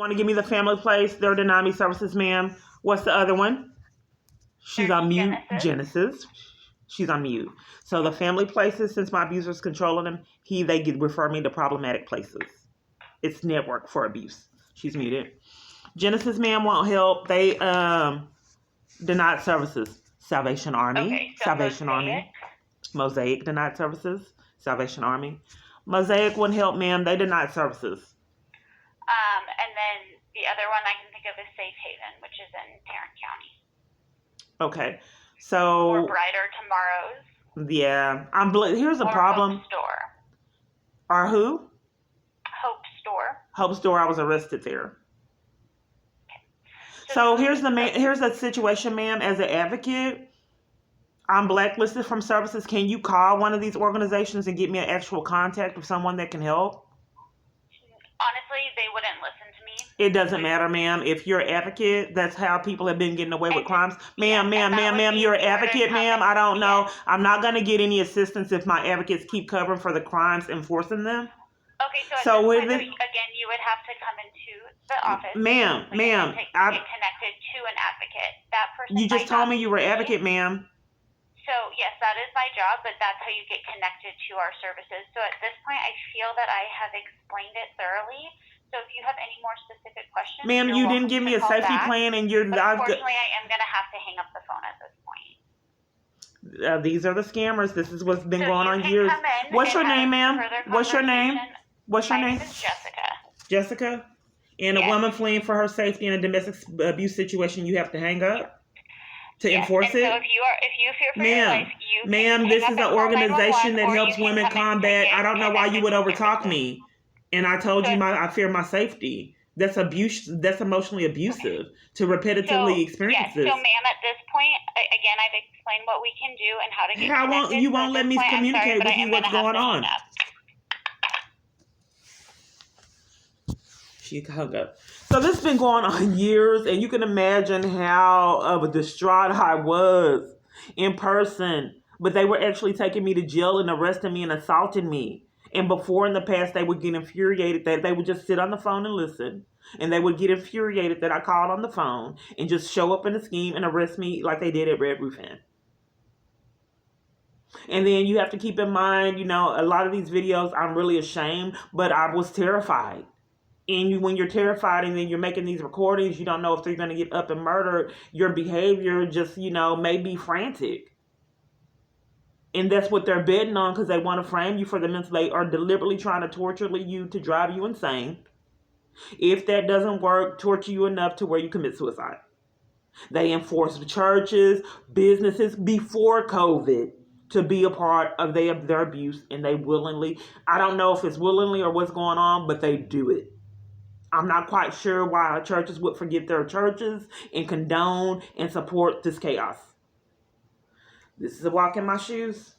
Want to give me the family place? They're denying me services, ma'am. What's the other one? She's on mute. Genesis. She's on mute. So the family places, since my abuser's controlling them, they refer me to problematic places. It's network for abuse. She's muted. Genesis, ma'am, won't help. They denied services. Salvation Army. Okay, so Salvation Army. Mosaic denied services. Salvation Army. Mosaic wouldn't help, ma'am. They denied services. And then the other one I can think of is Safe Haven, which is in Tarrant County. Okay. So. Or Brighter Tomorrows. Yeah. Here's a problem. Hope Store. Or who? Hope Store. Hope Store. I was arrested there. Okay. So here's the situation, ma'am. As an advocate, I'm blacklisted from services. Can you call one of these organizations and get me an actual contact of someone that can help? Honestly, they wouldn't listen to me. It doesn't matter, ma'am. If you're an advocate, that's how people have been getting away with crimes. Ma'am, you're an advocate, ma'am. I don't know. I'm not going to get any assistance if my advocates keep covering for the crimes enforcing them. Okay, so again, you would have to come into the office. Ma'am, get connected to an advocate. That person. You just told me you were an advocate, ma'am. So, yes, that is my job, but that's how you get connected to our services. So at this point, I feel that I have explained it thoroughly. So if you have any more specific questions, ma'am, you didn't give me a safety plan, and unfortunately, I am going to have to hang up the phone at this point. These are the scammers. This is what's been going on years. What's your name, ma'am? What's your name? What's your name? My name is Jessica. Jessica? And a woman fleeing for her safety in a domestic abuse situation, you have to hang up? To enforce it? So if you fear for your life, ma'am, this is an organization that helps women combat. I don't know why you would overtalk me. And I told you I fear my safety. That's abuse. That's emotionally abusive to repetitively experience this. So, ma'am, at this point, again, I've explained what we can do and how to get connected. You won't let me communicate with you what's going on. She hung up. So this has been going on years, and you can imagine how distraught I was in person. But they were actually taking me to jail and arresting me and assaulting me. And before in the past, they would get infuriated that they would just sit on the phone and listen. And they would get infuriated that I called on the phone and just show up in the scheme and arrest me like they did at Red Roof Inn. And then you have to keep in mind, a lot of these videos, I'm really ashamed, but I was terrified. And when you're terrified and then you're making these recordings, you don't know if they're going to get up and murdered. Your behavior just, may be frantic. And that's what they're betting on because they want to frame you for the mental. They are deliberately trying to torture you to drive you insane. If that doesn't work, torture you enough to where you commit suicide. They enforce the churches, businesses before COVID to be a part of their abuse. And they willingly, I don't know if it's willingly or what's going on, but they do it. I'm not quite sure why our churches would forget their churches and condone and support this chaos. This is a walk in my shoes.